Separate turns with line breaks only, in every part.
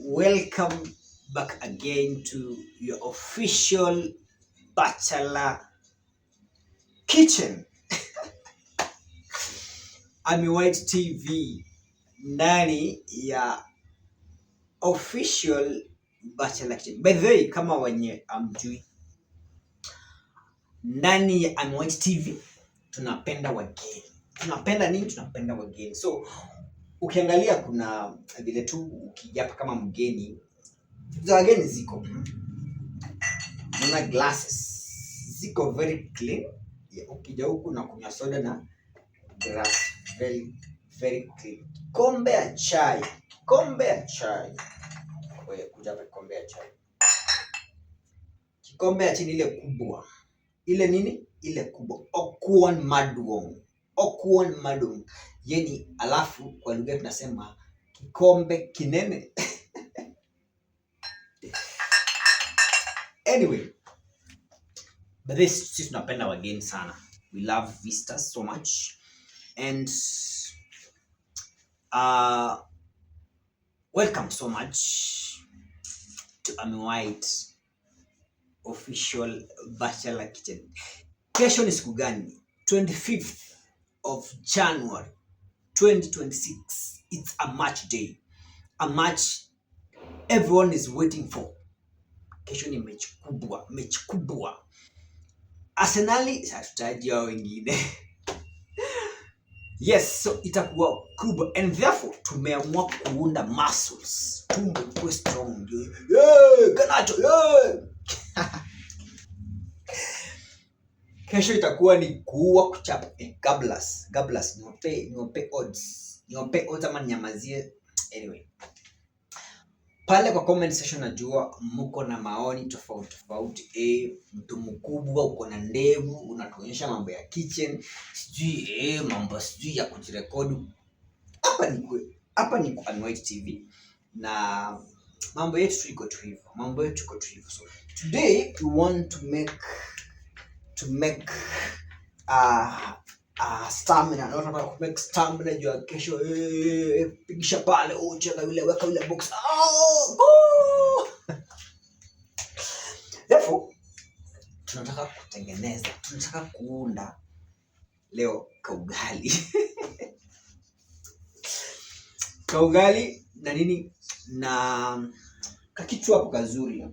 Welcome back again to your official Bachelor Kitchen. Ami White TV ndani ya official Bachelor Kitchen. By the way, kama wenye amjui, ndani ya Ami White TV tunapenda wageni. Tunapenda nini? Tunapenda wageni. So ukiangalia kuna vile tu ukija hapa kama mgeni, za wageni ziko. Kuna glasses ziko very clean. Ukija huku na kunywa soda na glass very clean. Kombe ya chai. Wewe kuja hapa kombe ya chai. Kikombe ya chini ile kubwa. Ile nini? Ile kubwa. Okuan Maduong. Yani alafu kwa lugha tunasema kikombe kinene. Anyway, but sisi tunapenda wageni sana. We love visitors so much. And welcome so much to Ami White official Bachelor Kitchen. Kesho ni siku gani? 25th of January 2026. It's a match day. A match everyone is waiting for. Kesho ni mechi kubwa. Arsenali hatutajua wengine. Yes, so itakuwa kubwa and therefore tumeamua kuunda muscles. Tumbo ikuwe strong. Kanacho. Kesho itakuwa ni kuua kuchapa. Gablas. Niwape odds ama nyamazie. Anyway. Pale kwa comment section najua mko na maoni tofauti. Mtu mkubwa uko na ndevu unatuonyesha mambo ya kitchen, sijui mambo ya kujirekodi. Hapa ni Ami White TV na mambo yetu iko tu hivyo. So today we want to make stamina. Nataka ku make stamina juu ya kesho. Pigisha pale cheka yule, weka yule box. Therefore tunataka kuunda leo kaugali na nini na kakitu hapo kazuri.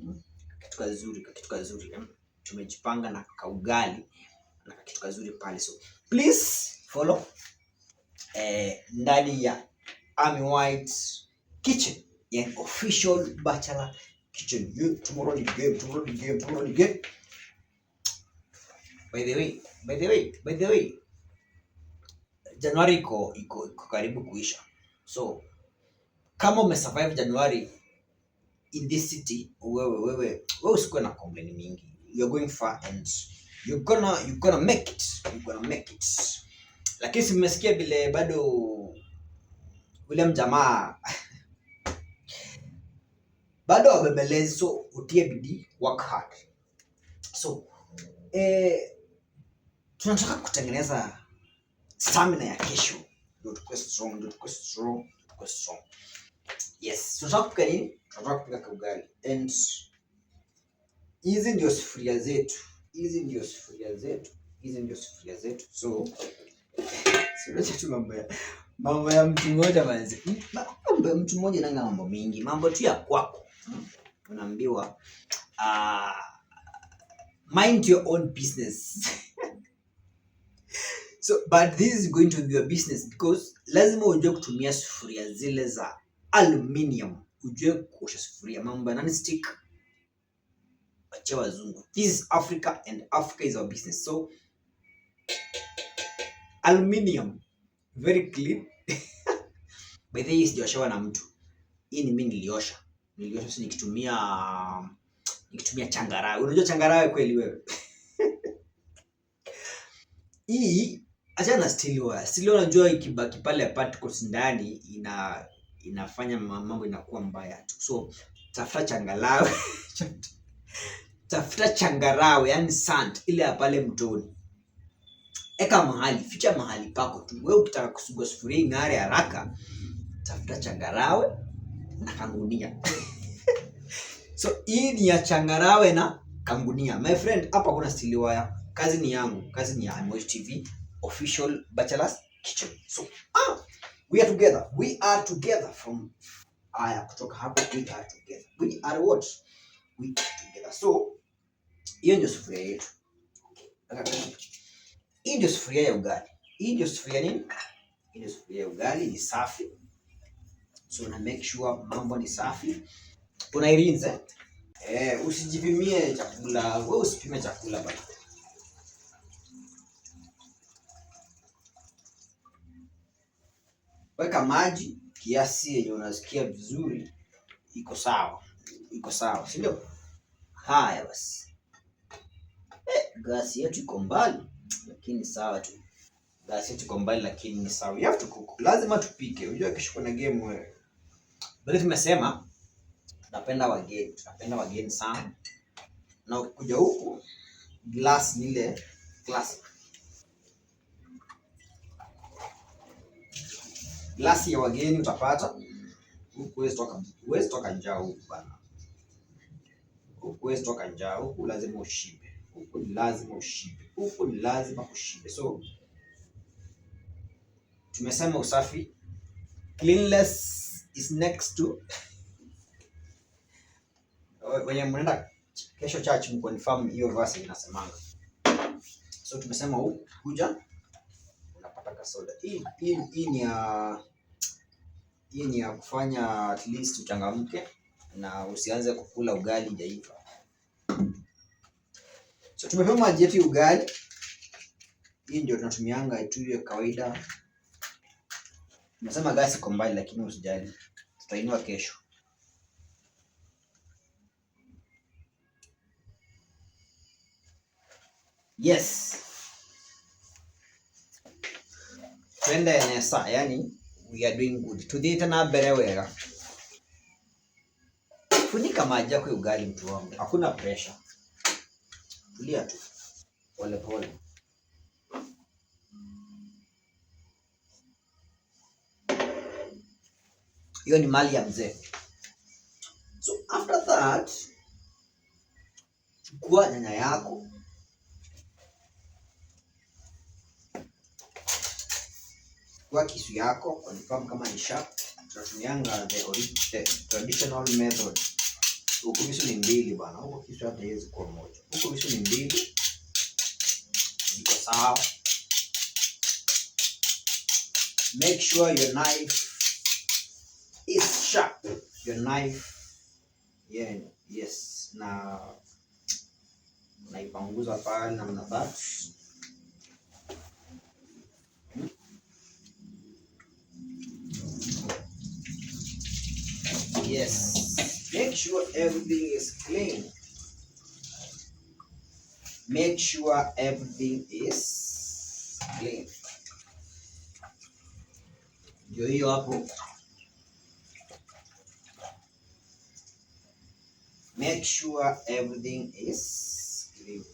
Tumejipanga na kaugali na kitu kazuri pale. So please follow ndani ya Ami White Kitchen, yani official Bachelor Kitchen. Tomorrow ni game. By the way, January iko karibu kuisha. So kama umesurvive January in this city, wewe usikuwe na complain mingi. You're going far and you're gonna make it. Lakini si mmesikia vile bado William jamaa bado wabembelezi, so utie bidii, work hard. So tunataka kutengeneza stamina ya kesho. Ndio tukue strong. Yes, tunataka kupika nini? Tunataka kupika kaugali. And hizi ndio sufuria zetu. So sio tu mambo ya mtu mmoja manzi. Mtu mmoja nanga mambo mingi. Mambo tu ya kwako. Unaambiwa mind your own business. So but this is going to be your business because lazima ujue kutumia sufuria zile za aluminium. Ujue kuosha sufuria. Mambo ya non-stick wacha wazungu. This is Africa and Africa is our business. So aluminium very clean. By the way, sijaoshawa na mtu. Hii ni mimi niliosha si nikitumia changarawe. Unajua changarawe kweli wewe? Hii acha na steel wire unajua ikibaki pale particles ndani inafanya mambo inakuwa mbaya tu. So tafuta changarawe yani sand ile ya pale mtoni. Eka mahali, ficha mahali pako tu. Wewe ukitaka kusugua sufuria ing'are haraka, tafuta changarawe na kangunia. So hii ni ya changarawe na kangunia. My friend, hapa kuna stili waya. Kazi ni yangu, kazi ni ya Moish TV official bachelor's kitchen. So we are together. We are together from kutoka hapo, we are together. We are what? We are together. So hiyo ndio sufuria yetu. Hii ndio sufuria ya ugali. Hii ndio sufuria nini? Hii ndio sufuria ya ugali, ni safi. So na make sure mambo ni safi. Unairinze. Usijipimie chakula. Wewe usipime chakula bana. Weka maji kiasi yenye unasikia vizuri, iko sawa. Iko sawa, si ndio? Haya basi. Gasi yetu iko mbali lakini sawa tu. Gasi yetu iko mbali lakini ni sawa. You have to cook. Lazima tupike. Unajua kesho kuna game wewe. Bali tumesema tunapenda wageni. Tunapenda wageni sana. Na ukikuja huku glass ni ile classic. Glasi ya wageni utapata huku. Huwezi toka njaa huku bana. Huwezi toka njaa huku, lazima ushibe. Huku ni lazima ushibe. Huku ni lazima ushibe. So tumesema usafi, cleanliness is next to. Wenye mnaenda kesho church mconfirm hiyo verse inasemanga. So tumesema kuja unapata kasoda. Hii ni ya kufanya at least uchangamke na usianze kukula ugali hujaiva. So tumepima maji yetu ugali. Hii ndio tunatumianga tu ya kawaida. Nasema gasi iko mbali lakini usijali. Tutainua kesho. Yes. Twende nesa, yani we are doing good. Tudite na bere wega. Funika maji yako ugali mtu wangu. Hakuna pressure. Tulia tu. Pole pole. Hiyo ni mali ya mzee. So after that, chukua nyanya yako. Chukua kisu yako, confirm kama ni sharp. Tunatumianga the traditional method. Huku visu ni mbili bana. Huku kisu hata haiwezi kuwa moja. Huku visu ni mbili. Iko sawa. Make sure your knife is sharp. Your knife, yeah, yes. Na unaipanguza pale na mnabaki. Yes. Make sure everything is clean. Make sure everything is clean. Ndio hiyo hapo. Make sure everything is clean.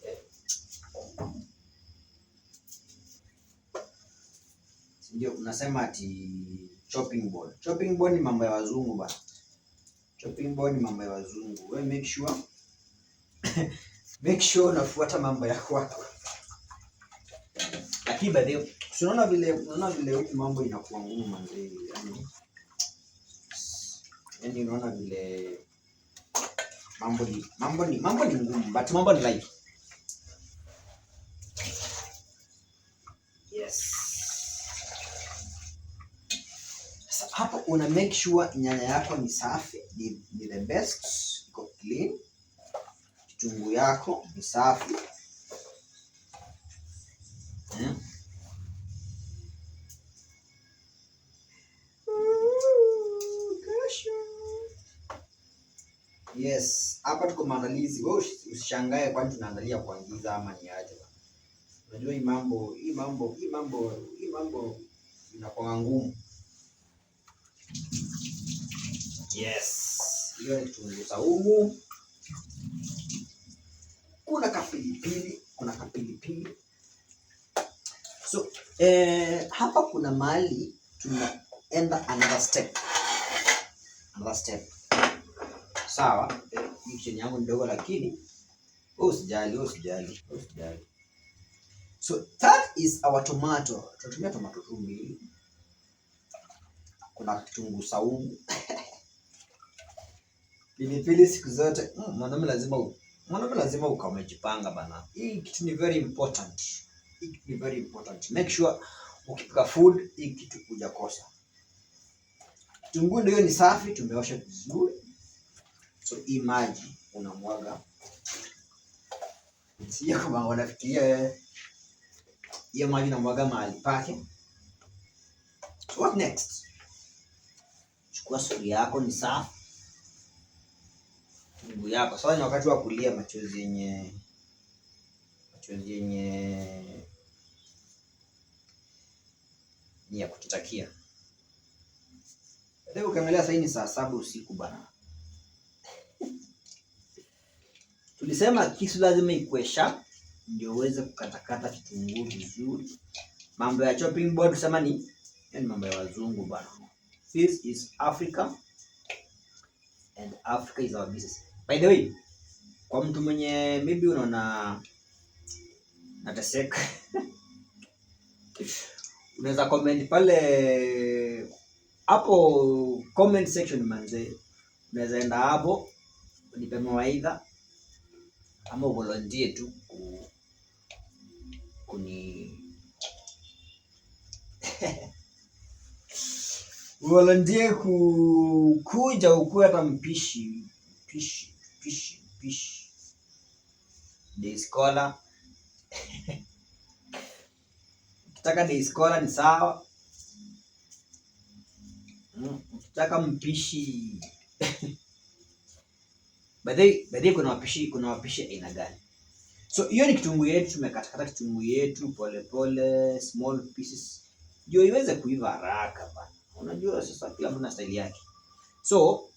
Ndio unasema ati chopping board. Chopping board ni mambo ya wazungu bana. Chopping board ni mambo ya wazungu. Wewe make sure unafuata mambo ya kwako. Lakini baadaye unaona vile huku mambo inakuwa ngumu manze. Yaani unaona vile mambo ni ngumu, but mambo ni light. Yes. Sasa hapo una make sure nyanya yako ni safi, ni the best, iko clean. Kitunguu yako ni safi. Yes, hapa tuko maandalizi. Wewe usishangae kwani tunaandalia kuangiza ama ni aje. Unajua hii mambo inakuwa ngumu. Yes. Hiyo ni kitunguu saumu. Kuna kapilipili. So, hapa kuna mahali tunaenda another step. another step. Sawa, hii kitchen yangu ndogo lakini usijali. So that is our tomato. Tunatumia tomato tu mbili. Kuna kitunguu saumu. Pilipili siku zote. Mwanaume lazima ukamejipanga bana. Hii kitu ni very important. Make sure ukipika food hii kitu hujakosa. Kitunguu ndio ni safi, tumeosha vizuri. So hii maji unamwaga. Sio kama wanafikiria hiyo maji namwaga mahali pake. So what next? Chukua sufuria yako ni safi. Mguu yako. Sasa ni wakati wa kulia machozi yenye ni ya kututakia. Leo ukiangalia sasa ni saa 7 usiku bana. Tulisema kisu lazima ikuwe sharp ndio uweze kukatakata kitunguu vizuri. Mambo ya chopping board tusema ni mambo ya wazungu bana. This is Africa and Africa is our business. By the way, kwa mtu mwenye maybe unaona nateseka unaweza comment pale hapo comment section manze. Unaweza enda hapo unipe mawaidha ama volunteer tu volunteer kuja ukuwe hata mpishi day scholar. Ukitaka day scholar ni sawa. Ukitaka mpishi baadaye kuna wapishi aina gani? So hiyo ni kitunguu yetu, tumekatakata kitunguu yetu pole small pieces ndio iweze kuiva haraka bana. Unajua sasa kila mtu na style yake. So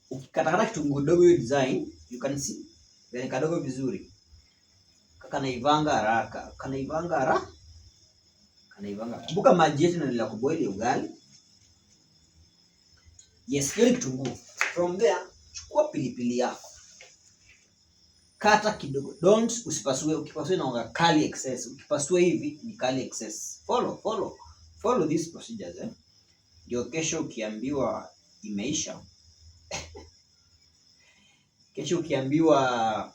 ukikatakata kitunguu dogo hiyo design, you can see yani kadogo vizuri. Kanaivanga haraka. Kumbuka maji yetu yanaendelea kuboil ugali. Yes, hiyo ni kitunguu. From there, chukua pilipili yako. Kata kidogo. Usipasue. Ukipasue inakuwa kali excess. Ukipasue hivi ni kali excess. Follow these procedures ndio kesho ukiambiwa imeisha. Kesho ukiambiwa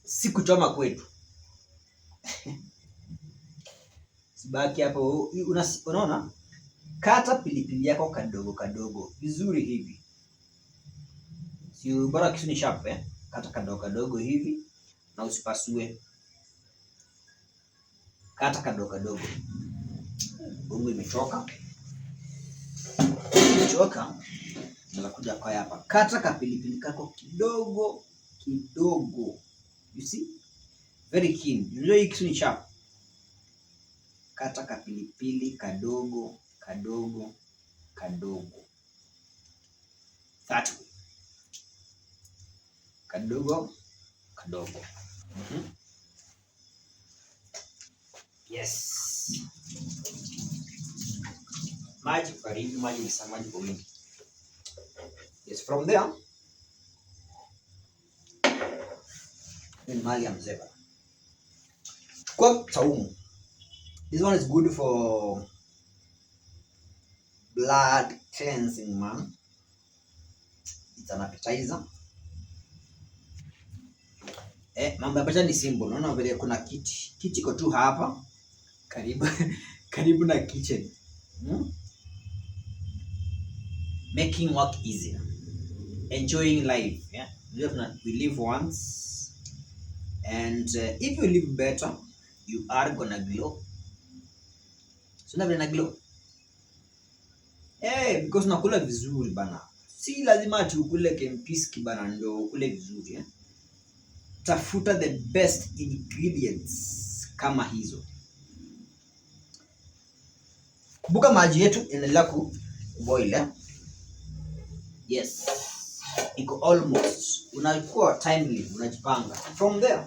siku choma kwetu. Sibaki hapo. Unaona? Kata pilipili yako kadogo vizuri hivi. Si bora kisu ni sharp Kata kadogo hivi na usipasue. Kata kadogo. Bongo imechoka. Unakuja kwa hapa. Kata kapilipili kako kidogo. You see? Very keen. Unajua hii kisu ni sharp. Kata kapilipili kadogo. That way. Kadogo. Yes. Maji karibu, maji kwa wingi. Yes, from there. Then mali ya mzeba. Kwa saumu. This one is good for blood cleansing, man. It's an appetizer. Mambo hapa ni simple. Unaona vile kuna kiti. Kiti iko tu hapa. Karibu na kitchen. Making work easier. Enjoying life, yeah. We live once. And if you live better, you are gonna glow. So na glow. Because nakula vizuri bana. Si lazima ati ukule kempiski bana ndio ukule vizuri Tafuta the best ingredients kama hizo. Kumbuka maji yetu inaendelea kuboil Yes. Iko almost. Unakuwa timely, unajipanga. From there.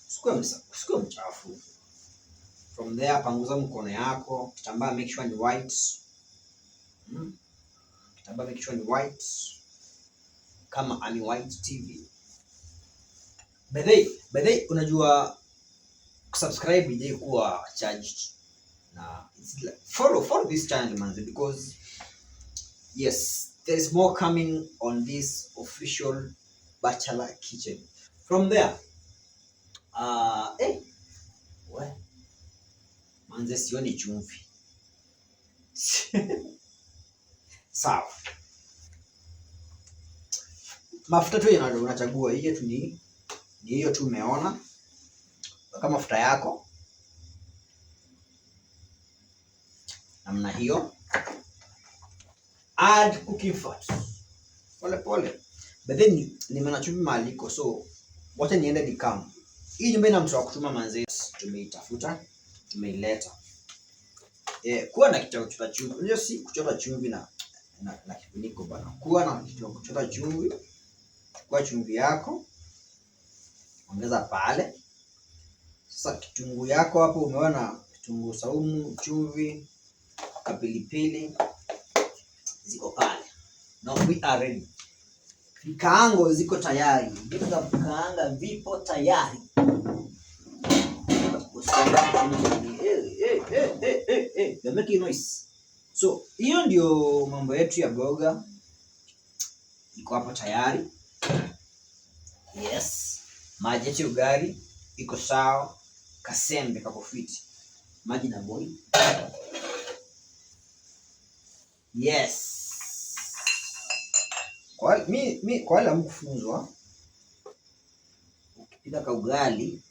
Sikuwa mchafu. From there panguza mkono yako, kitambaa make sure ni white. ambayo kichwa ni white kama Ami White TV. By the way, unajua subscribe ije kuwa charged na it's like, follow this channel man, because yes, there is more coming on this official Bachelor Kitchen. From there, manze sioni chumvi. Sawa. Mafuta tu unachagua, hiyo tu ni hiyo tu umeona. Kama mafuta yako namna hiyo. Add cooking fat. Pole. But then nimeona chumvi maliko, so wacha niende nikam. Hii nyumba ina mtu wa kutuma manze, tumeitafuta, tumeileta. Kuwa na kitu cha kuchota chumvi. Unajua si kuchota chumvi na kifuniko bana. Kuwa na kitu cha kuchota chumvi. Kwa chumvi yako ongeza pale. Sasa kitunguu yako hapo umeona, kitunguu saumu, chumvi, kapilipili ziko pale. Now we are ready. Vikaango ziko tayari. Vitu vya kukaanga vipo tayari. They're making noise. So hiyo ndio mambo yetu ya burger. Iko hapo tayari. Yes. Maji yetu ugali iko sawa. Kasembe kako fiti. Maji na boil. Yes. Kwa wale hamkufunzwa, ukipika ka ugali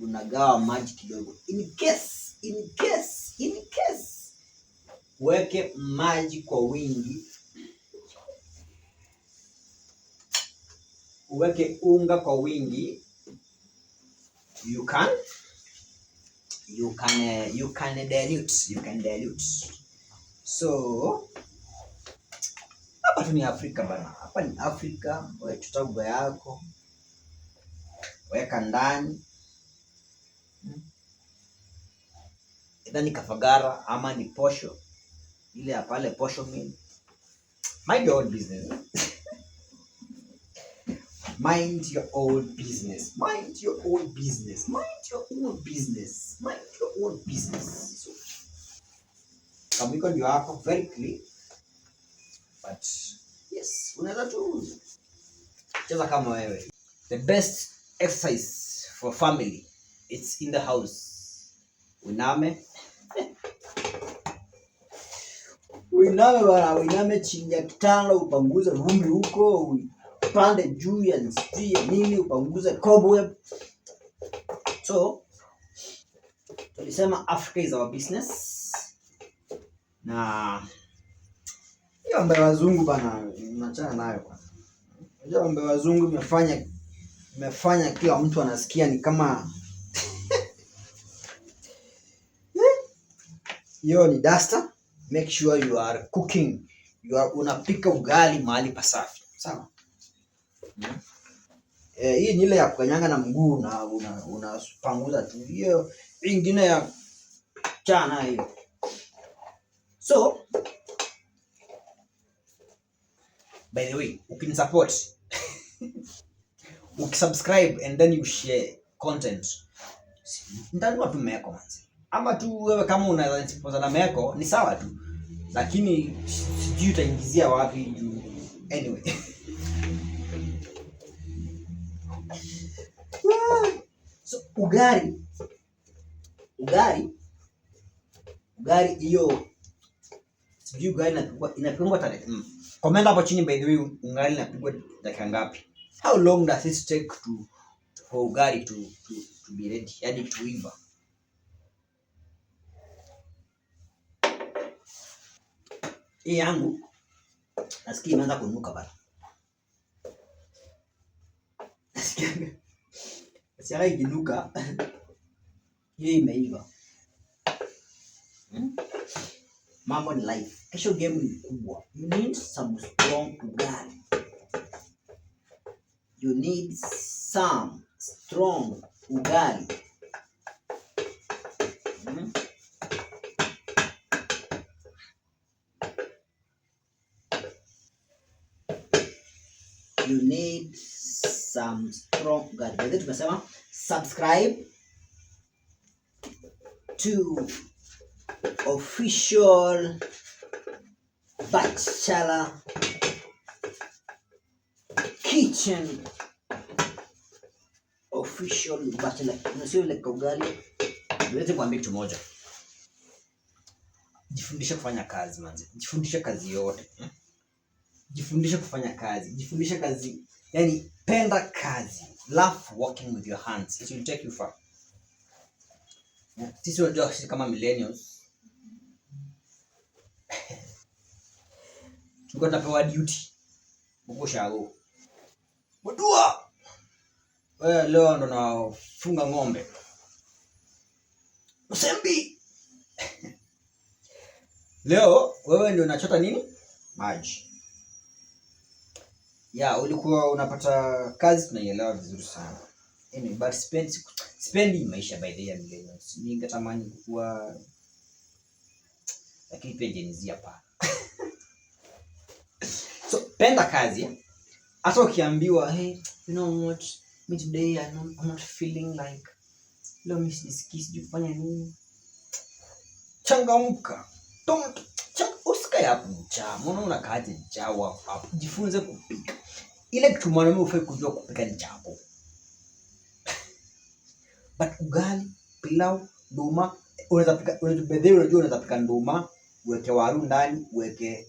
unagawa maji kidogo. In case weke maji kwa wingi, uweke unga kwa wingi. You can dilute. So hapa tu ni Afrika bana. Hapa ni Afrika. Wewe chota unga yako, weka ndani. Ida ni kafagara ama ni posho. Ile ya pale posho meal. Mind your own business. Mind your own business. So, kamiko ndio hapo very clear. But yes, unaweza tu cheza kama wewe. The best exercise for family, it's in the house. Uiname chini ya kitanda, upanguze vumbi huko, upande juu ya nini, upanguze cobweb. So tulisema Africa is our business. Na hiyo mambo ya wazungu bana, unachana nayo bana. Unajua mambo ya wazungu imefanya kila mtu anasikia ni kama hiyo ni duster. Make sure you are cooking. Unapika ugali mahali pasafi. Sawa? Hii ni ile ya kukanyanga na mguu na unapanguza tu. Hiyo ingine ya chana hiyo. So by the way, ukinisupport, ukisubscribe and then you share content, ndanua tu meko manzi. Ama tu wewe kama unaweza sponsor na meko ni sawa tu. Lakini sijui utaingizia wapi juu. Anyway. So ugali hiyo sijui ugali inapigwa tarehe. Comment hapo chini by the way, ugali inapigwa dakika ngapi? How long does it take for ugali to be ready, yani kuiva? Hii yangu nasikia imeanza kunuka bana. Nasikia ikinuka. Hii imeiva. Mambo ni life. Kesho game ni kubwa. You need some strong ugali. you need some strong ugali. By the way, tumesema subscribe to official Bachelor Kitchen, official Bachelor. Unasio ile ugali. Niweze kuambia kitu moja. Jifundishe kufanya kazi manzi. Jifundishe kazi yote. Jifundishe kufanya kazi. Jifundishe kazi. Yani penda kazi. Love working with your hands. It will take you far. Sisi unajua sisi kama millennials tulikuwa tunapewa duty huko shago. Mdua. Wewe leo ndo nafunga ng'ombe. Usembi. Leo wewe ndio unachota nini? Maji. Ulikuwa unapata kazi, tunaielewa vizuri sana. Anyway, but spendi maisha by the year millennials. Ningetamani kuwa lakini pia jenizia pa. So penda kazi. Hata ukiambiwa, hey, you know what? Me today I'm not feeling like leo miss this kiss kufanya nini? Changamka. Usikae hapo mcha. Mbona unakaaje chawa hapo? Jifunze kupika. Ile kitu mwanamume ufai kujua kupika ni chapo. But ugali, pilau, nduma, unaweza pika, unaweza pika nduma, uweke waru ndani, uweke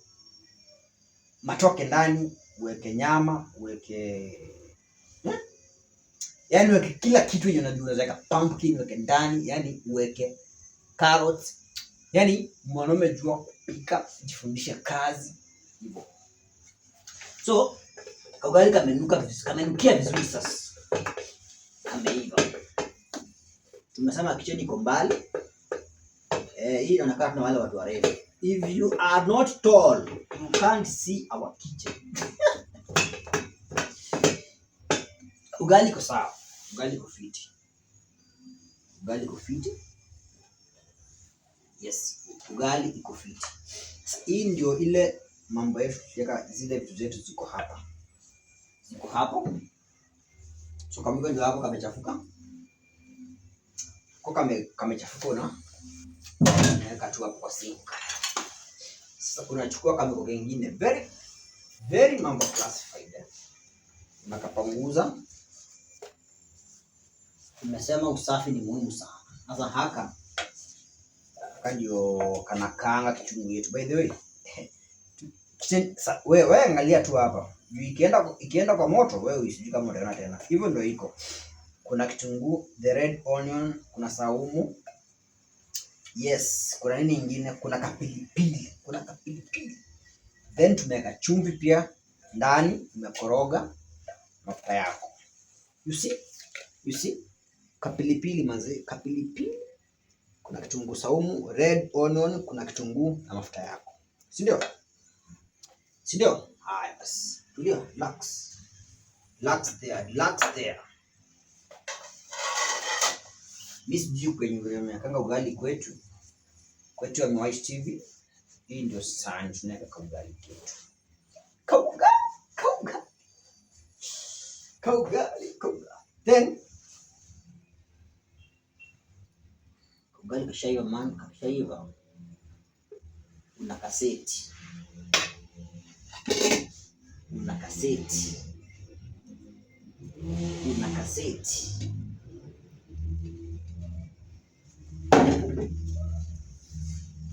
matoke ndani, uweke nyama, uweke yani uweke kila kitu yenye unajua. Unaweza pumpkin uweke ndani, yani uweke carrots. Yani mwanaume jua kupika, jifundishe kazi hivyo. So ugali kamenukia vizuri sasa. Kameiva. Tumesema kitchen iko mbali. Hii inaonekana na wale watu warefu. If you are not tall, you can't see our kitchen. Ugali iko sawa. Ugali iko fiti. Ugali iko fiti. Yes, ugali iko fiti. Sasa hii ndio ile mambo yetu, tuweka zile vitu zetu ziko hapa. Ziko hapo. So kama ndio hapo kamechafuka. Kwa kamechafuka na naweka tu hapo kwa sink. Sasa unachukua kameko kingine very mambo classified. Unakapanguza. Nimesema usafi ni muhimu sana. Sasa haka ndio kanakaanga kichungu yetu. By the way, wewe angalia tu hapa. Ikienda kwa moto wewe usijui kama utaona tena. Hivyo ndio iko. Kuna kitunguu, the red onion, kuna saumu. Yes, kuna nini nyingine? Kuna kapilipili. Then tumeweka chumvi pia ndani, tumekoroga mafuta yako. You see? Kapilipili manze, kapilipili. Kuna kitunguu saumu, red onion, kuna kitunguu na mafuta yako. Si ndio? Haya basi. Tulia, relax there. Miss Ju kwenye mmeakanga ugali kwetu ya Mwaish TV. Hii ndio sahani tunaweka ugali kwetu. Kaugali. Then ugali kashaiva. Una kaseti.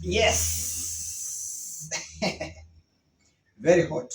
Yes. Very hot.